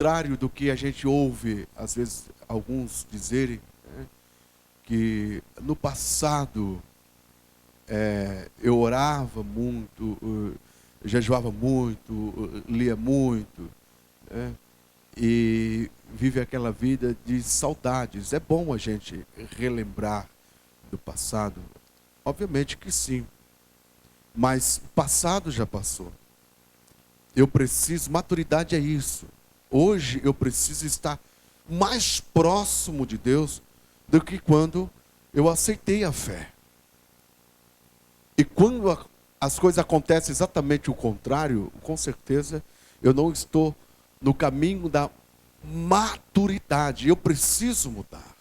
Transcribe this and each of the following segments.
contrário do que a gente ouve, às vezes, alguns dizerem, né, que no passado eu orava muito, jejuava muito, lia muito, né, e vive aquela vida de saudades. É bom a gente relembrar do passado? Obviamente que sim, mas o passado já passou. Eu preciso, maturidade é isso. Hoje eu preciso estar mais próximo de Deus do que quando eu aceitei a fé. E quando as coisas acontecem exatamente o contrário, com certeza eu não estou no caminho da maturidade. Eu preciso mudar.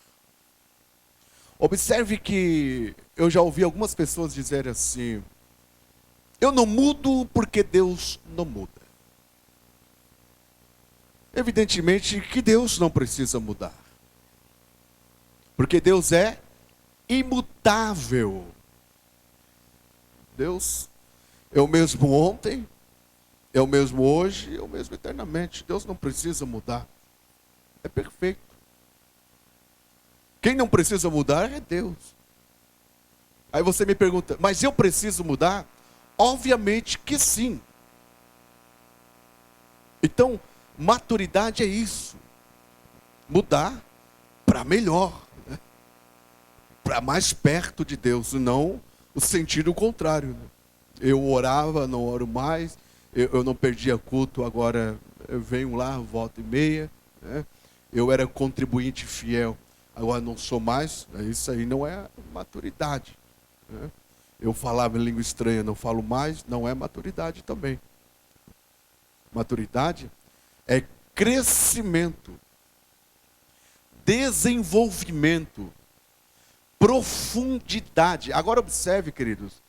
Observe que eu já ouvi algumas pessoas dizerem assim: eu não mudo porque Deus não muda. Evidentemente que Deus não precisa mudar, porque Deus é imutável. Deus é o mesmo ontem, é o mesmo hoje, é o mesmo eternamente. Deus não precisa mudar, é perfeito. Quem não precisa mudar é Deus. Aí você me pergunta, mas eu preciso mudar? Obviamente que sim. Então, maturidade é isso. Mudar para melhor, né? Para mais perto de Deus, e não o sentido contrário, né? Eu orava, não oro mais, eu não perdia culto, agora eu venho lá, volta e meia, né? Eu era contribuinte fiel, agora não sou mais. Isso aí não é maturidade, né? Eu falava em língua estranha, não falo mais, não é maturidade também. Maturidade é crescimento, desenvolvimento, profundidade. Agora observe, queridos,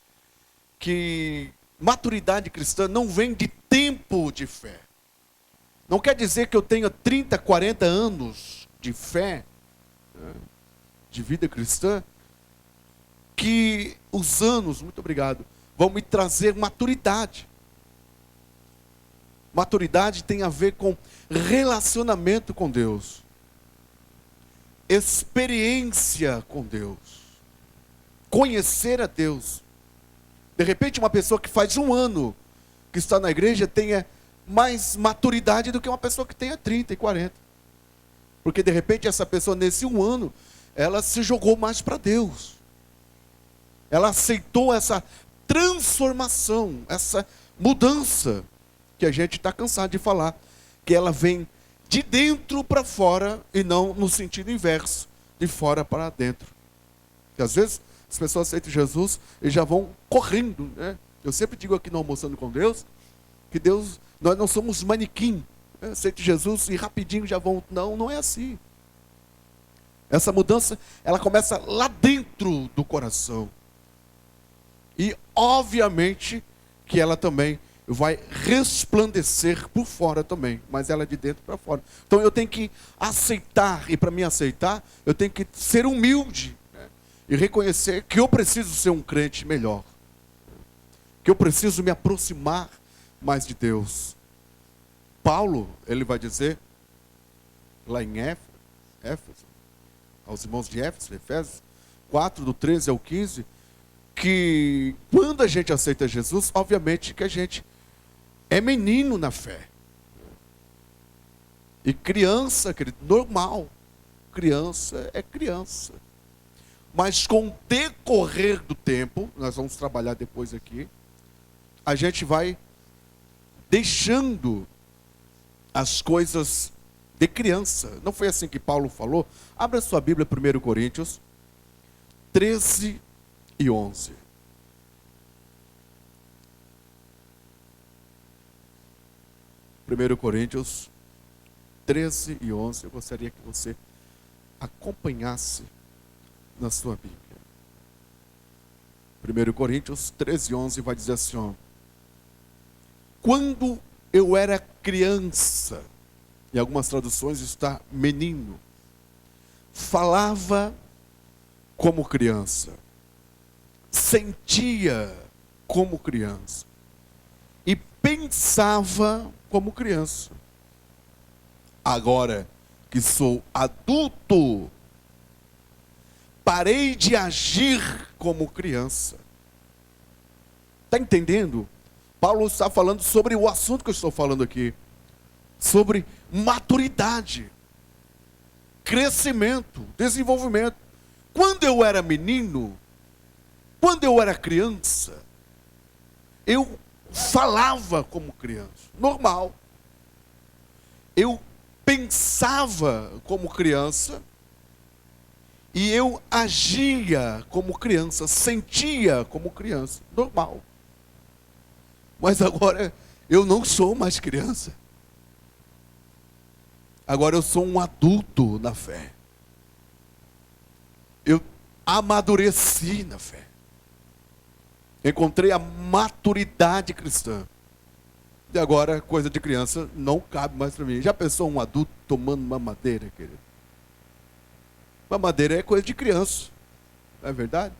que maturidade cristã não vem de tempo de fé. Não quer dizer que eu tenha 30, 40 anos de fé, né, de vida cristã, que os anos, muito obrigado, vão me trazer maturidade. Maturidade tem a ver com relacionamento com Deus, experiência com Deus, conhecer a Deus. De repente, uma pessoa que faz um ano que está na igreja tenha mais maturidade do que uma pessoa que tenha 30 e 40. Porque de repente essa pessoa, nesse um ano, ela se jogou mais para Deus. Ela aceitou essa transformação, essa mudança, que a gente está cansado de falar, que ela vem de dentro para fora e não no sentido inverso, de fora para dentro. Porque às vezes as pessoas aceitam Jesus e já vão correndo, né? Eu sempre digo aqui no Almoçando com Deus, que Deus, nós não somos manequim, né? Aceitam Jesus e rapidinho já vão. Não, não é assim. Essa mudança, ela começa lá dentro do coração. E obviamente que ela também vai resplandecer por fora também, mas ela é de dentro para fora. Então eu tenho que aceitar, e para me aceitar, eu tenho que ser humilde, né, e reconhecer que eu preciso ser um crente melhor, que eu preciso me aproximar mais de Deus. Paulo, ele vai dizer, lá em Éfeso, aos irmãos de Éfeso, Efésios 4, do 13 ao 15, que quando a gente aceita Jesus, obviamente que a gente é menino na fé. E criança, querido, normal. Criança é criança. Mas com o decorrer do tempo, nós vamos trabalhar depois aqui, a gente vai deixando as coisas de criança. Não foi assim que Paulo falou? Abra sua Bíblia, 1 Coríntios 13 e 11. 1 Coríntios 13 e 11. Eu gostaria que você acompanhasse na sua Bíblia. 1 Coríntios 13 e 11 vai dizer assim, ó: quando eu era criança, em algumas traduções está menino, falava como criança, sentia como criança e pensava como criança. Agora que sou adulto, parei de agir como criança. Está entendendo? Paulo está falando sobre o assunto que eu estou falando aqui. Sobre maturidade, crescimento, desenvolvimento. Quando eu era menino, quando eu era criança, eu falava como criança, normal. Eu pensava como criança e eu agia como criança, sentia como criança, normal. Mas agora eu não sou mais criança. Agora eu sou um adulto na fé. Eu amadureci na fé. Encontrei a maturidade cristã. E agora, coisa de criança não cabe mais para mim. Já pensou um adulto tomando mamadeira, querido? Mamadeira é coisa de criança. Não é verdade?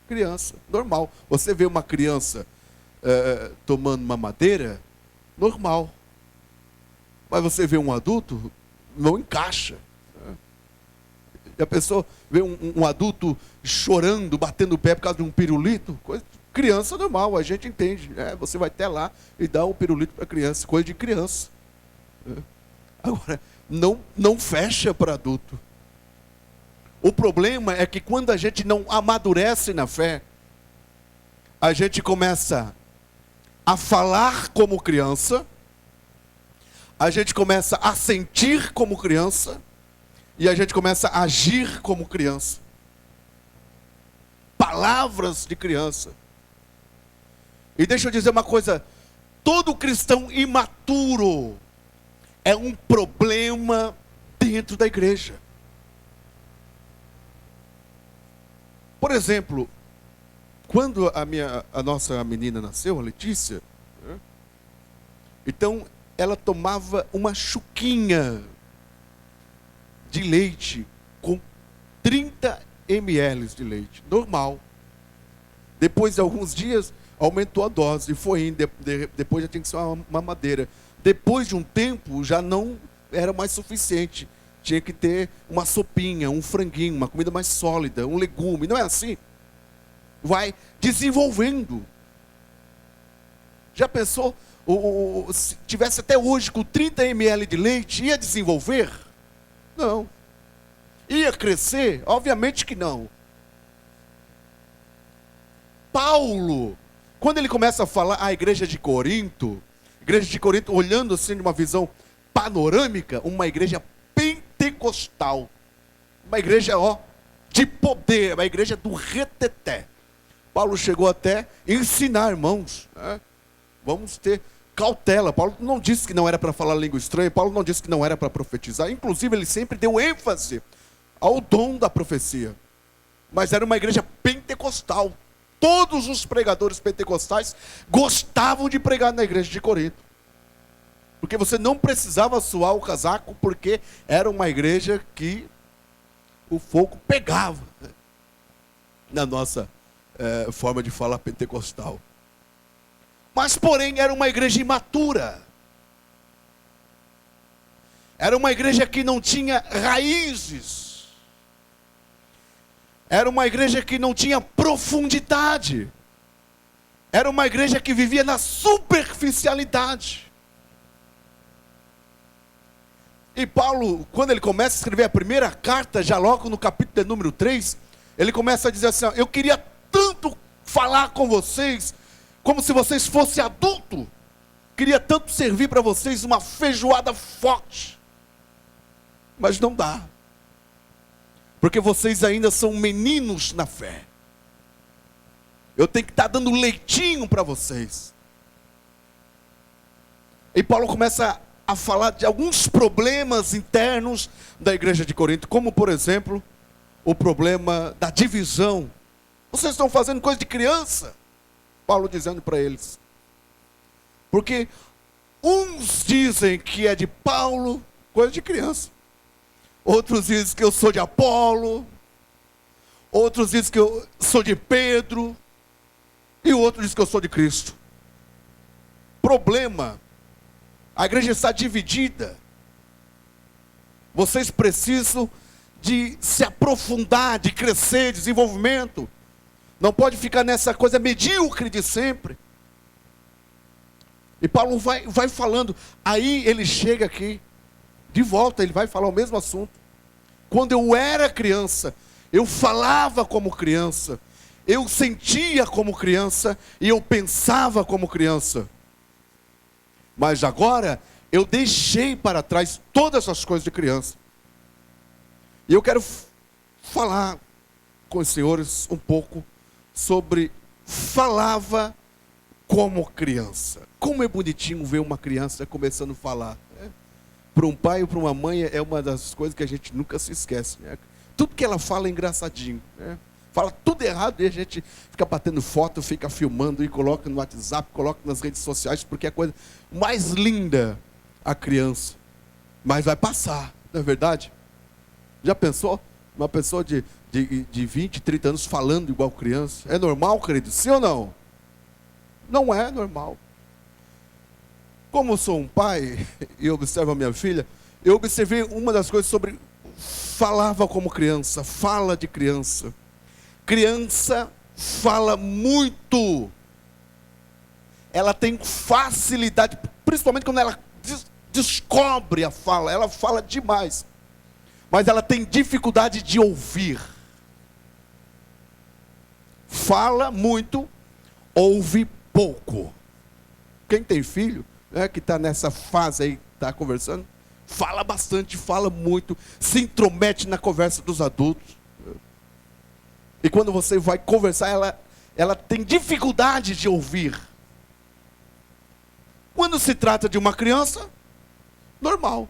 Criança, normal. Você vê uma criança tomando mamadeira, normal. Mas você vê um adulto, não encaixa. E a pessoa vê um adulto chorando, batendo o pé por causa de um pirulito, coisa de criança normal, a gente entende. Você vai até lá e dá um pirulito para a criança, coisa de criança. Agora, não fecha para adulto. O problema é que quando a gente não amadurece na fé, a gente começa a falar como criança, a gente começa a sentir como criança, e a gente começa a agir como criança. Palavras de criança. E deixa eu dizer uma coisa, todo cristão imaturo é um problema dentro da igreja. Por exemplo, quando a nossa menina nasceu, a Letícia, então ela tomava uma chuquinha de leite com 30 ml de leite, normal. Depois de alguns dias, aumentou a dose, foi indo, depois já tinha que ser uma mamadeira. Depois de um tempo, já não era mais suficiente. Tinha que ter uma sopinha, um franguinho, uma comida mais sólida, um legume, não é assim? Vai desenvolvendo. Já pensou, se tivesse até hoje com 30 ml de leite, ia desenvolver? Não. Ia crescer? Obviamente que não. Paulo, quando ele começa a falar a igreja de Corinto, olhando assim de uma visão panorâmica, uma igreja pentecostal, uma igreja de poder, uma igreja do reteté. Paulo chegou até ensinar, irmãos, vamos ter cautela. Paulo não disse que não era para falar língua estranha, Paulo não disse que não era para profetizar, inclusive ele sempre deu ênfase ao dom da profecia. Mas era uma igreja pentecostal. Todos os pregadores pentecostais gostavam de pregar na igreja de Corinto. Porque você não precisava suar o casaco, porque era uma igreja que o fogo pegava, na nossa forma de falar pentecostal. Mas, porém, era uma igreja imatura. Era uma igreja que não tinha raízes. Era uma igreja que não tinha profundidade. Era uma igreja que vivia na superficialidade. E Paulo, quando ele começa a escrever a primeira carta, já logo no capítulo de número 3, ele começa a dizer assim: eu queria tanto falar com vocês, como se vocês fossem adultos. Queria tanto servir para vocês uma feijoada forte. Mas não dá. Porque vocês ainda são meninos na fé. Eu tenho que estar dando leitinho para vocês. E Paulo começa a falar de alguns problemas internos da igreja de Corinto, como por exemplo, o problema da divisão. Vocês estão fazendo coisa de criança, Paulo dizendo para eles. Porque uns dizem que é de Paulo, coisa de criança. Outros dizem que eu sou de Apolo. Outros dizem que eu sou de Pedro. E o outro diz que eu sou de Cristo. Problema. A igreja está dividida. Vocês precisam de se aprofundar, de crescer, desenvolvimento. Não pode ficar nessa coisa medíocre de sempre. E Paulo vai falando. Aí ele chega aqui, de volta, ele vai falar o mesmo assunto. Quando eu era criança, eu falava como criança, eu sentia como criança e eu pensava como criança. Mas agora eu deixei para trás todas as coisas de criança. E eu quero falar com os senhores um pouco sobre falava como criança. Como é bonitinho ver uma criança começando a falar. Né? Para um pai ou para uma mãe é uma das coisas que a gente nunca se esquece. Né? Tudo que ela fala é engraçadinho. Né? Fala tudo errado e a gente fica batendo foto, fica filmando e coloca no WhatsApp, coloca nas redes sociais, porque é a coisa mais linda a criança. Mas vai passar, não é verdade? Já pensou? Uma pessoa de 20, 30 anos falando igual criança. É normal, querido? Sim ou não? Não é normal. Como eu sou um pai e observo a minha filha, eu observei uma das coisas sobre falava como criança, fala de criança. Criança fala muito. Ela tem facilidade, principalmente quando ela descobre a fala, ela fala demais. Mas ela tem dificuldade de ouvir. Fala muito, ouve pouco. Quem tem filho, né, que está nessa fase aí, está conversando, fala bastante, fala muito, se intromete na conversa dos adultos. E quando você vai conversar, ela tem dificuldade de ouvir. Quando se trata de uma criança, normal.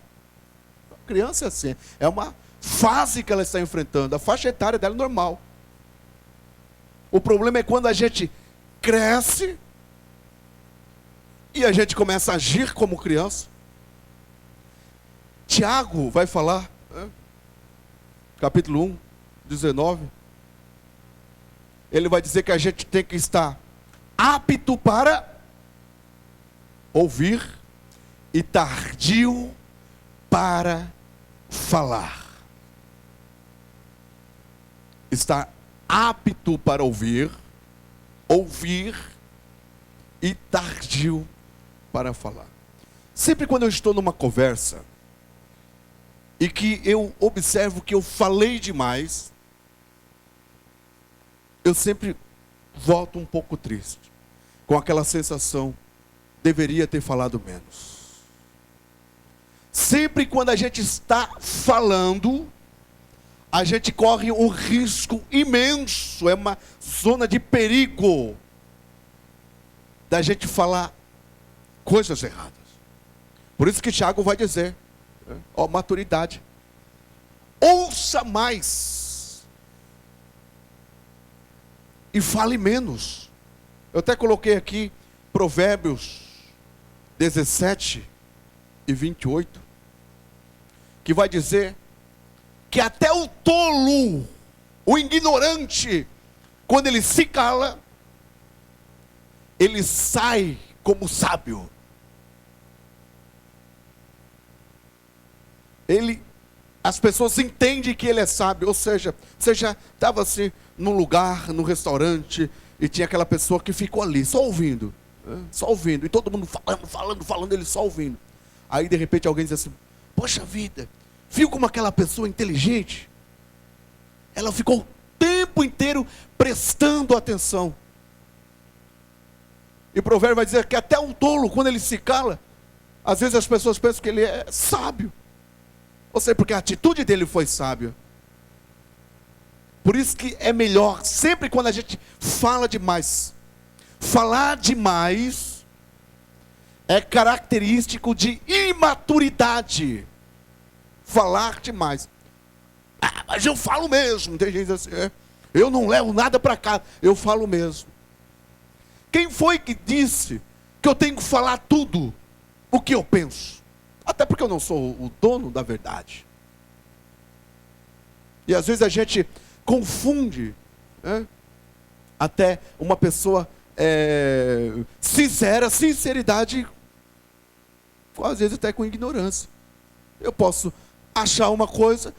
A criança é assim, é uma fase que ela está enfrentando, a faixa etária dela é normal. O problema é quando a gente cresce e a gente começa a agir como criança. Tiago vai falar, né? Capítulo 1, 19. Ele vai dizer que a gente tem que estar apto para ouvir e tardio para falar. Estar apto para ouvir e tardio para falar. Sempre quando eu estou numa conversa e que eu observo que eu falei demais, eu sempre volto um pouco triste, com aquela sensação, deveria ter falado menos. Sempre quando a gente está falando, a gente corre um risco imenso, é uma zona de perigo, da gente falar coisas erradas. Por isso que Tiago vai dizer, ó, maturidade. Ouça mais e fale menos. Eu até coloquei aqui Provérbios 17 e 28, que vai dizer que até o tolo, o ignorante, quando ele se cala, ele sai como sábio. As pessoas entendem que ele é sábio. Ou seja, você já estava assim, num lugar, num restaurante, e tinha aquela pessoa que ficou ali, só ouvindo. Só ouvindo. E todo mundo falando, ele só ouvindo. Aí de repente alguém diz assim, poxa vida, viu como aquela pessoa inteligente? Ela ficou o tempo inteiro prestando atenção. E o provérbio vai dizer que até o tolo, quando ele se cala, às vezes as pessoas pensam que ele é sábio. Ou seja, porque a atitude dele foi sábia. Por isso que é melhor, sempre quando a gente fala demais, falar demais é característico de imaturidade. Falar demais. Ah, mas eu falo mesmo. Tem gente assim, eu não levo nada para cá, eu falo mesmo. Quem foi que disse que eu tenho que falar tudo o que eu penso? Até porque eu não sou o dono da verdade. E às vezes a gente confunde, né? Até uma pessoa sincera, sinceridade, às vezes até com ignorância. Eu posso achar uma coisa,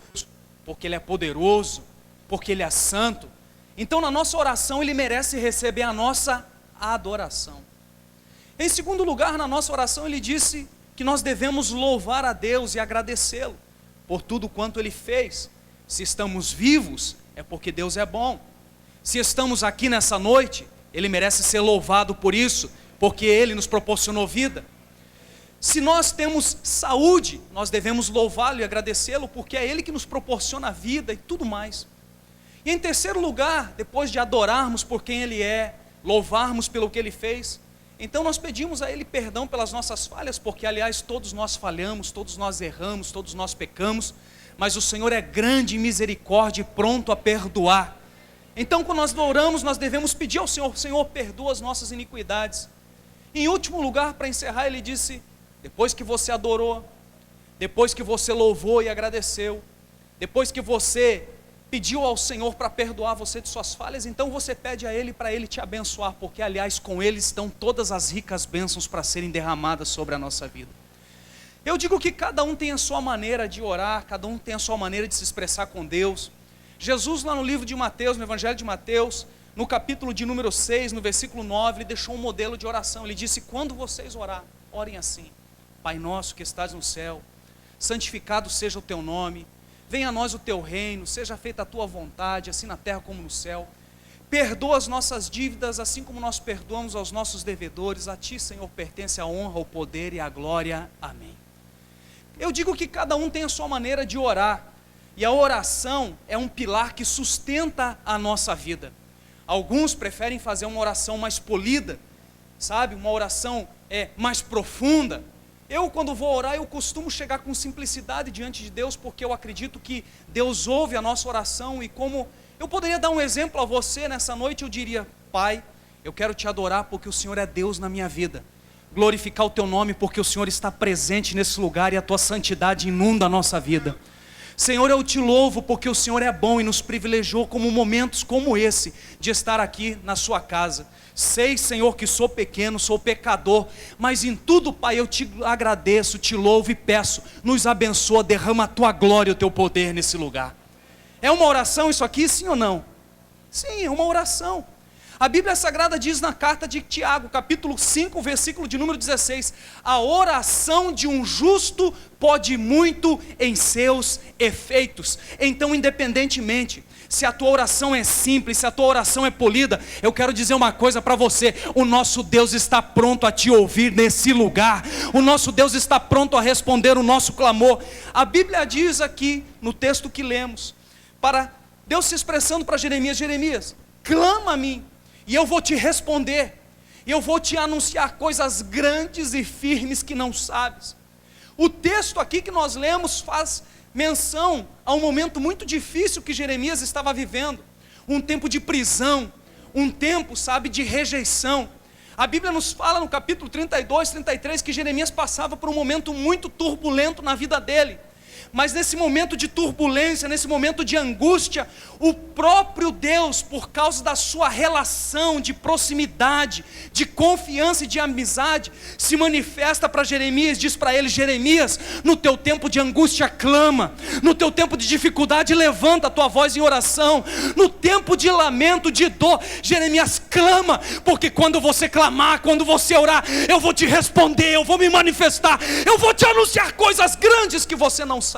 porque Ele é poderoso, porque Ele é santo. Então na nossa oração Ele merece receber a nossa adoração. Em segundo lugar, na nossa oração Ele disse que nós devemos louvar a Deus e agradecê-lo por tudo quanto Ele fez. Se estamos vivos, é porque Deus é bom. Se estamos aqui nessa noite, Ele merece ser louvado por isso, porque Ele nos proporcionou vida. Se nós temos saúde, nós devemos louvá-lo e agradecê-lo, porque é Ele que nos proporciona vida e tudo mais. E em terceiro lugar, depois de adorarmos por quem Ele é, louvarmos pelo que Ele fez, então nós pedimos a Ele perdão pelas nossas falhas, porque aliás todos nós falhamos, todos nós erramos, todos nós pecamos, mas o Senhor é grande em misericórdia e pronto a perdoar. Então quando nós oramos, nós devemos pedir ao Senhor: Senhor, perdoa as nossas iniquidades. E, em último lugar, para encerrar, Ele disse: depois que você adorou, depois que você louvou e agradeceu, depois que você pediu ao Senhor para perdoar você de suas falhas, então você pede a Ele para Ele te abençoar, porque aliás com Ele estão todas as ricas bênçãos para serem derramadas sobre a nossa vida. Eu digo que cada um tem a sua maneira de orar, cada um tem a sua maneira de se expressar com Deus. Jesus, lá no livro de Mateus, no Evangelho de Mateus, no capítulo de número 6, no versículo 9, Ele deixou um modelo de oração. Ele disse: quando vocês orar, orem assim: Pai nosso que estás no céu, santificado seja o teu nome, venha a nós o teu reino, seja feita a tua vontade, assim na terra como no céu. Perdoa as nossas dívidas, assim como nós perdoamos aos nossos devedores. A ti, Senhor, pertence a honra, o poder e a glória. Amém. Eu digo que cada um tem a sua maneira de orar, e a oração é um pilar que sustenta a nossa vida. Alguns preferem fazer uma oração mais polida, sabe, uma oração mais profunda. Eu, quando vou orar, eu costumo chegar com simplicidade diante de Deus, porque eu acredito que Deus ouve a nossa oração. E como eu poderia dar um exemplo a você nessa noite, eu diria: Pai, eu quero te adorar porque o Senhor é Deus na minha vida, glorificar o teu nome porque o Senhor está presente nesse lugar e a tua santidade inunda a nossa vida. Senhor, eu te louvo porque o Senhor é bom e nos privilegiou como momentos como esse, de estar aqui na sua casa. Sei, Senhor, que sou pequeno, sou pecador, mas em tudo, Pai, eu te agradeço, te louvo e peço: nos abençoa, derrama a tua glória e o teu poder nesse lugar. É uma oração isso aqui, sim ou não? Sim, é uma oração. A Bíblia Sagrada diz na carta de Tiago, capítulo 5, versículo de número 16: a oração de um justo pode muito em seus efeitos. Então, independentemente se a tua oração é simples, se a tua oração é polida, eu quero dizer uma coisa para você: o nosso Deus está pronto a te ouvir nesse lugar. O nosso Deus está pronto a responder o nosso clamor. A Bíblia diz aqui, no texto que lemos, para Deus se expressando para Jeremias: Jeremias, clama a mim, e eu vou te responder, e eu vou te anunciar coisas grandes e firmes que não sabes. O texto aqui que nós lemos faz menção a um momento muito difícil que Jeremias estava vivendo, um tempo de prisão, um tempo, sabe, de rejeição. A Bíblia nos fala no capítulo 32, 33, que Jeremias passava por um momento muito turbulento na vida dele. Mas nesse momento de turbulência, nesse momento de angústia, o próprio Deus, por causa da sua relação de proximidade, de confiança e de amizade, se manifesta para Jeremias, diz para ele: Jeremias, no teu tempo de angústia clama, no teu tempo de dificuldade levanta a tua voz em oração, no tempo de lamento, de dor, Jeremias clama, porque quando você clamar, quando você orar, eu vou te responder, eu vou me manifestar, eu vou te anunciar coisas grandes que você não sabe.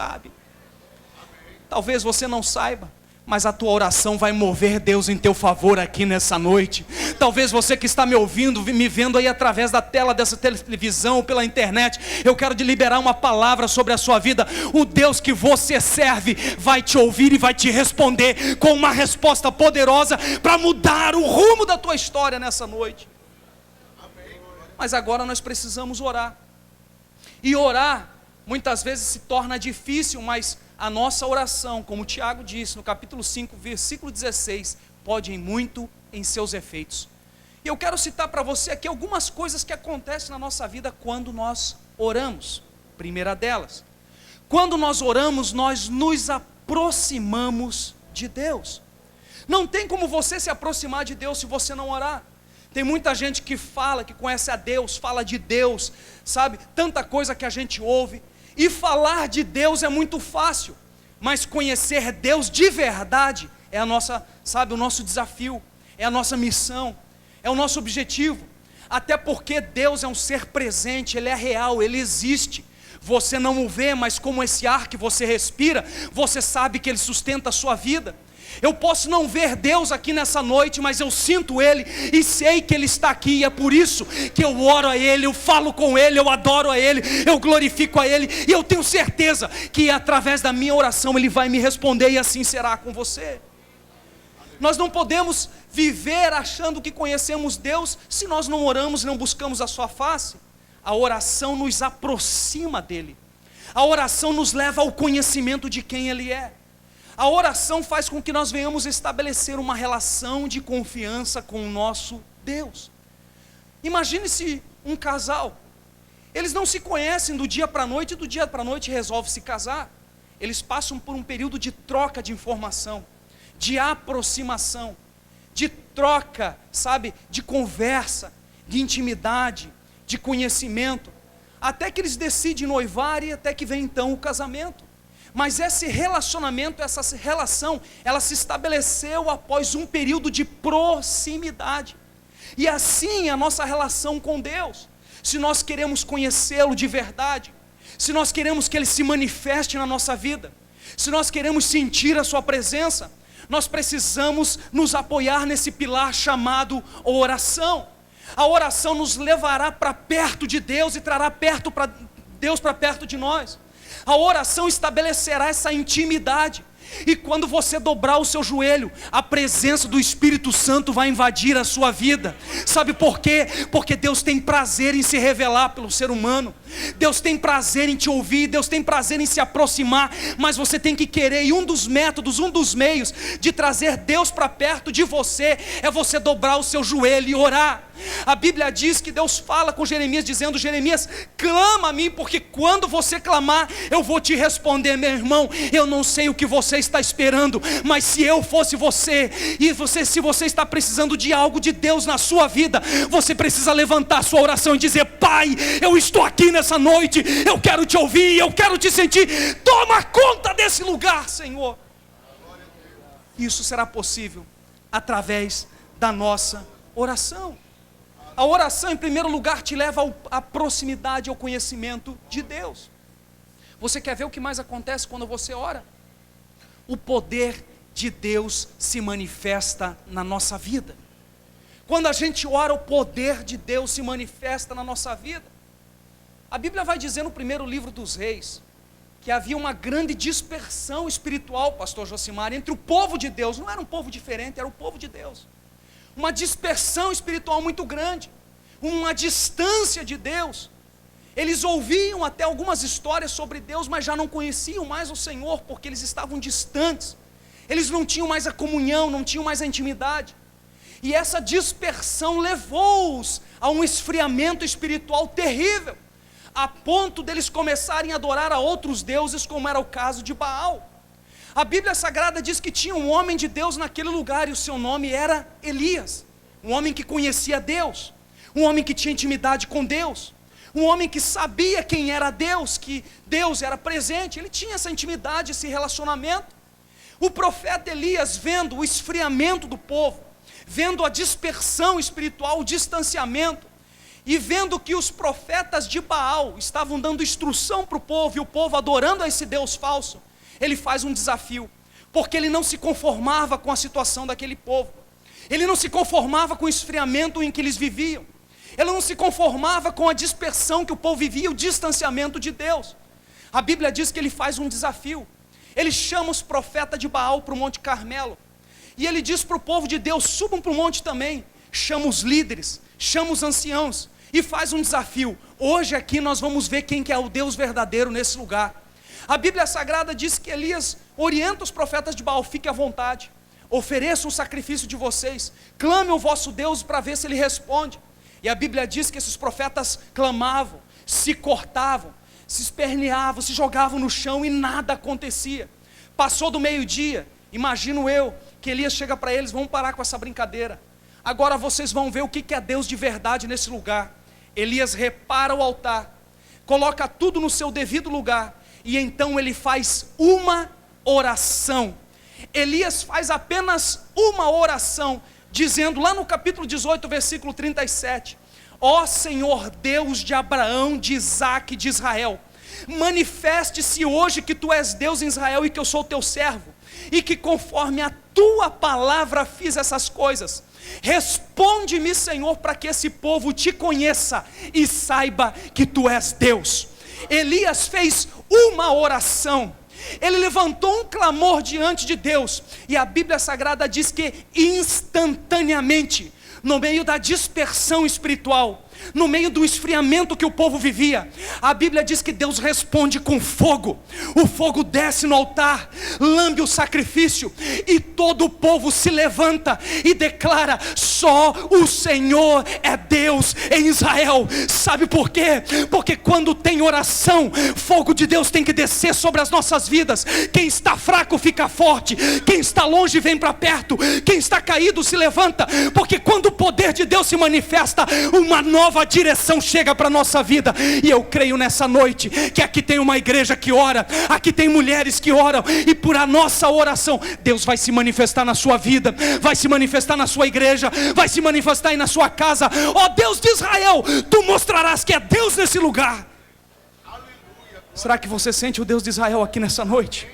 Talvez você não saiba, mas a tua oração vai mover Deus em teu favor aqui nessa noite. Talvez você que está me ouvindo, me vendo aí através da tela dessa televisão ou pela internet, eu quero te liberar uma palavra sobre a sua vida. O Deus que você serve vai te ouvir e vai te responder com uma resposta poderosa para mudar o rumo da tua história nessa noite. Mas agora nós precisamos orar. E orar muitas vezes se torna difícil, mas a nossa oração, como Tiago disse no capítulo 5, versículo 16, pode muito em seus efeitos. E eu quero citar para você aqui algumas coisas que acontecem na nossa vida quando nós oramos. Primeira delas, quando nós oramos, nós nos aproximamos de Deus. Não tem como você se aproximar de Deus se você não orar. Tem muita gente que fala, que conhece a Deus, fala de Deus, sabe? Tanta coisa que a gente ouve. E falar de Deus é muito fácil, mas conhecer Deus de verdade é a nossa, sabe, o nosso desafio, é a nossa missão, é o nosso objetivo. Até porque Deus é um ser presente, Ele é real, Ele existe. Você não o vê, mas como esse ar que você respira, você sabe que Ele sustenta a sua vida. Eu posso não ver Deus aqui nessa noite, mas eu sinto Ele e sei que Ele está aqui, e é por isso que eu oro a Ele, eu falo com Ele, eu adoro a Ele, eu glorifico a Ele, e eu tenho certeza que através da minha oração Ele vai me responder, e assim será com você. Nós não podemos viver achando que conhecemos Deus se nós não oramos e não buscamos a sua face. A oração nos aproxima dEle, a oração nos leva ao conhecimento de quem Ele é. A oração faz com que nós venhamos estabelecer uma relação de confiança com o nosso Deus. Imagine-se um casal, eles não se conhecem do dia para a noite, e do dia para a noite resolvem se casar. Eles passam por um período de troca de informação, de aproximação, de troca, sabe, de conversa, de intimidade, de conhecimento, até que eles decidem noivar e até que vem então o casamento. Mas esse relacionamento, essa relação, ela se estabeleceu após um período de proximidade. E assim a nossa relação com Deus. Se nós queremos conhecê-lo de verdade, se nós queremos que Ele se manifeste na nossa vida, se nós queremos sentir a sua presença, nós precisamos nos apoiar nesse pilar chamado oração. A oração nos levará para perto de Deus e trará Deus para perto de nós. A oração estabelecerá essa intimidade. E quando você dobrar o seu joelho, a presença do Espírito Santo vai invadir a sua vida. Sabe por quê? Porque Deus tem prazer em se revelar pelo ser humano. Deus tem prazer em te ouvir, Deus tem prazer em se aproximar, mas você tem que querer, e um dos métodos, um dos meios de trazer Deus para perto de você, é você dobrar o seu joelho e orar. A Bíblia diz que Deus fala com Jeremias, dizendo: Jeremias, clama a mim, porque quando você clamar, eu vou te responder. Meu irmão, eu não sei o que você está esperando, mas se eu fosse você, se você está precisando de algo de Deus na sua vida, você precisa levantar sua oração e dizer: Pai, eu estou aqui nessa noite, eu quero te ouvir, eu quero te sentir, toma conta desse lugar, Senhor. Isso será possível através da nossa oração. A oração, em primeiro lugar, te leva à proximidade, ao conhecimento de Deus. Você quer ver o que mais acontece quando você ora? O poder de Deus se manifesta na nossa vida. Quando a gente ora, o poder de Deus se manifesta na nossa vida. A Bíblia vai dizer no primeiro livro dos Reis que havia uma grande dispersão espiritual, pastor Josimar, entre o povo de Deus. Não era um povo diferente, era o povo de Deus. Uma dispersão espiritual muito grande, uma distância de Deus. Eles ouviam até algumas histórias sobre Deus, mas já não conheciam mais o Senhor, porque eles estavam distantes. Eles não tinham mais a comunhão, não tinham mais a intimidade. E essa dispersão levou-os a um esfriamento espiritual terrível, a ponto deles começarem a adorar a outros deuses, como era o caso de Baal. A Bíblia Sagrada diz que tinha um homem de Deus naquele lugar, e o seu nome era Elias. Um homem que conhecia Deus, um homem que tinha intimidade com Deus, um homem que sabia quem era Deus, que Deus era presente. Ele tinha essa intimidade, esse relacionamento. O profeta Elias, vendo o esfriamento do povo, vendo a dispersão espiritual, o distanciamento, e vendo que os profetas de Baal estavam dando instrução para o povo, e o povo adorando a esse Deus falso, ele faz um desafio, porque ele não se conformava com a situação daquele povo. Ele não se conformava com o esfriamento em que eles viviam. Ele não se conformava com a dispersão que o povo vivia, o distanciamento de Deus. A Bíblia diz que ele faz um desafio. Ele chama os profetas de Baal para o Monte Carmelo. E ele diz para o povo de Deus: subam para o monte também. Chama os líderes, chama os anciãos e faz um desafio. Hoje aqui nós vamos ver quem que é o Deus verdadeiro nesse lugar. A Bíblia Sagrada diz que Elias orienta os profetas de Baal: fiquem à vontade, ofereçam o sacrifício de vocês, clamem o vosso Deus para ver se ele responde. E a Bíblia diz que esses profetas clamavam, se cortavam, se esperneavam, se jogavam no chão e nada acontecia. Passou do meio-dia, imagino eu, que Elias chega para eles: vamos parar com essa brincadeira, agora vocês vão ver o que é Deus de verdade nesse lugar. Elias repara o altar, coloca tudo no seu devido lugar, e então ele faz uma oração. Elias faz apenas uma oração, dizendo lá no capítulo 18, versículo 37, ó Senhor Deus de Abraão, de Isaque e de Israel, manifeste-se hoje que tu és Deus em Israel e que eu sou teu servo, e que conforme a tua palavra fiz essas coisas. Responde-me, Senhor, para que esse povo te conheça e saiba que tu és Deus. Elias fez uma oração, ele levantou um clamor diante de Deus, e a Bíblia Sagrada diz que instantaneamente, no meio da dispersão espiritual, no meio do esfriamento que o povo vivia, a Bíblia diz que Deus responde com fogo. O fogo desce no altar, lambe o sacrifício, e todo o povo se levanta e declara: só o Senhor é Deus em Israel. Sabe por quê? Porque quando tem oração, fogo de Deus tem que descer sobre as nossas vidas. Quem está fraco fica forte, quem está longe vem para perto, quem está caído se levanta, porque quando o poder de Deus se manifesta, uma nova direção chega para a nossa vida. E eu creio nessa noite que aqui tem uma igreja que ora, aqui tem mulheres que oram, e por a nossa oração, Deus vai se manifestar na sua vida, vai se manifestar na sua igreja, vai se manifestar aí na sua casa. Ó Deus de Israel, tu mostrarás que é Deus nesse lugar. Aleluia. Será que você sente o Deus de Israel aqui nessa noite?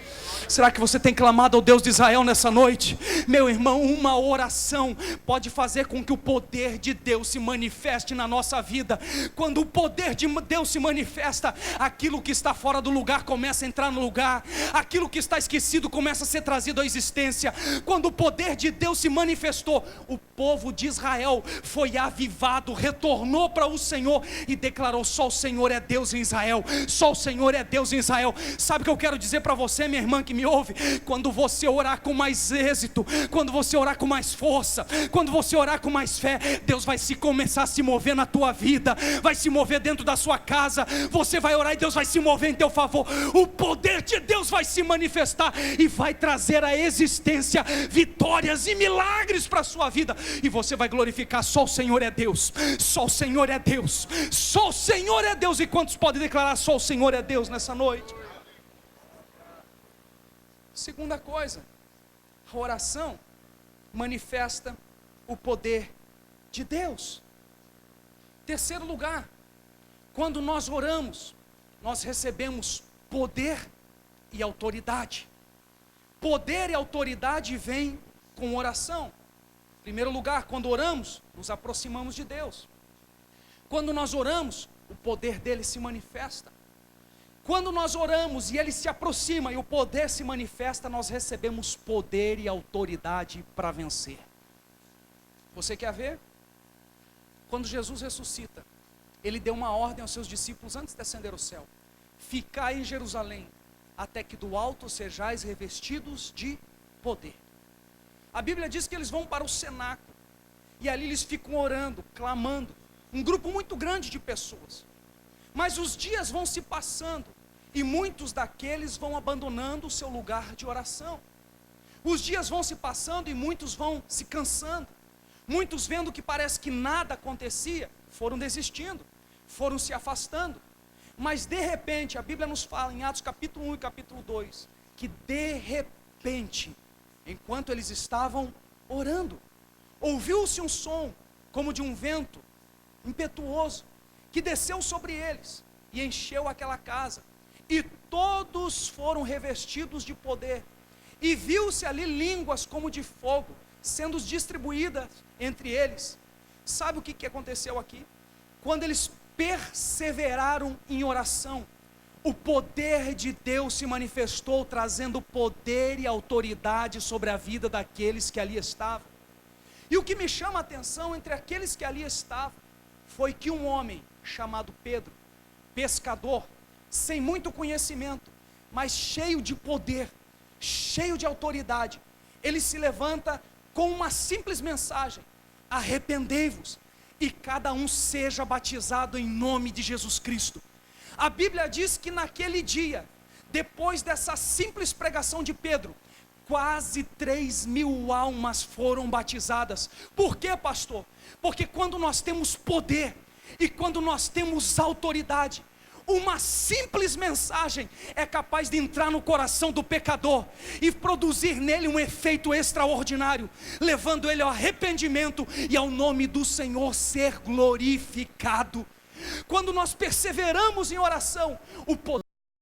Será que você tem clamado ao Deus de Israel nessa noite? Meu irmão, uma oração pode fazer com que o poder de Deus se manifeste na nossa vida. Quando o poder de Deus se manifesta, aquilo que está fora do lugar começa a entrar no lugar, aquilo que está esquecido começa a ser trazido à existência. Quando o poder de Deus se manifestou, o povo de Israel foi avivado, retornou para o Senhor e declarou: só o Senhor é Deus em Israel, só o Senhor é Deus em Israel. Sabe o que eu quero dizer para você, minha irmã que me ouve? Quando você orar com mais êxito, quando você orar com mais força, quando você orar com mais fé, Deus vai começar a se mover na tua vida, vai se mover dentro da sua casa. Você vai orar e Deus vai se mover em teu favor. O poder de Deus vai se manifestar e vai trazer à existência vitórias e milagres para a sua vida, e você vai glorificar: só o Senhor é Deus, só o Senhor é Deus, só o Senhor é Deus. E quantos podem declarar: só o Senhor é Deus nessa noite? Segunda coisa, a oração manifesta o poder de Deus. Terceiro lugar, quando nós oramos, nós recebemos poder e autoridade. Poder e autoridade vêm com oração. Em primeiro lugar, quando oramos, nos aproximamos de Deus. Quando nós oramos, o poder dele se manifesta. Quando nós oramos e ele se aproxima e o poder se manifesta, nós recebemos poder e autoridade para vencer. Você quer ver? Quando Jesus ressuscita, ele deu uma ordem aos seus discípulos antes de ascender ao céu: ficai em Jerusalém, até que do alto sejais revestidos de poder. A Bíblia diz que eles vão para o cenáculo, e ali eles ficam orando, clamando, um grupo muito grande de pessoas. Mas os dias vão se passando, e muitos daqueles vão abandonando o seu lugar de oração. Os dias vão se passando e muitos vão se cansando. Muitos, vendo que parece que nada acontecia, foram desistindo, foram se afastando. Mas de repente, a Bíblia nos fala em Atos capítulo 1 e capítulo 2, que de repente, enquanto eles estavam orando, ouviu-se um som como de um vento impetuoso, que desceu sobre eles e encheu aquela casa, e todos foram revestidos de poder, e viu-se ali línguas como de fogo, sendo distribuídas entre eles. Sabe o que aconteceu aqui? Quando eles perseveraram em oração, o poder de Deus se manifestou, trazendo poder e autoridade sobre a vida daqueles que ali estavam. E o que me chama a atenção entre aqueles que ali estavam, foi que um homem chamado Pedro, pescador, sem muito conhecimento, mas cheio de poder, cheio de autoridade, ele se levanta com uma simples mensagem: arrependei-vos e cada um seja batizado em nome de Jesus Cristo. A Bíblia diz que naquele dia, depois dessa simples pregação de Pedro, quase 3.000 almas foram batizadas. Por quê, pastor? Porque quando nós temos poder e quando nós temos autoridade, uma simples mensagem é capaz de entrar no coração do pecador e produzir nele um efeito extraordinário, levando ele ao arrependimento e ao nome do Senhor ser glorificado. Quando nós perseveramos em oração, o poder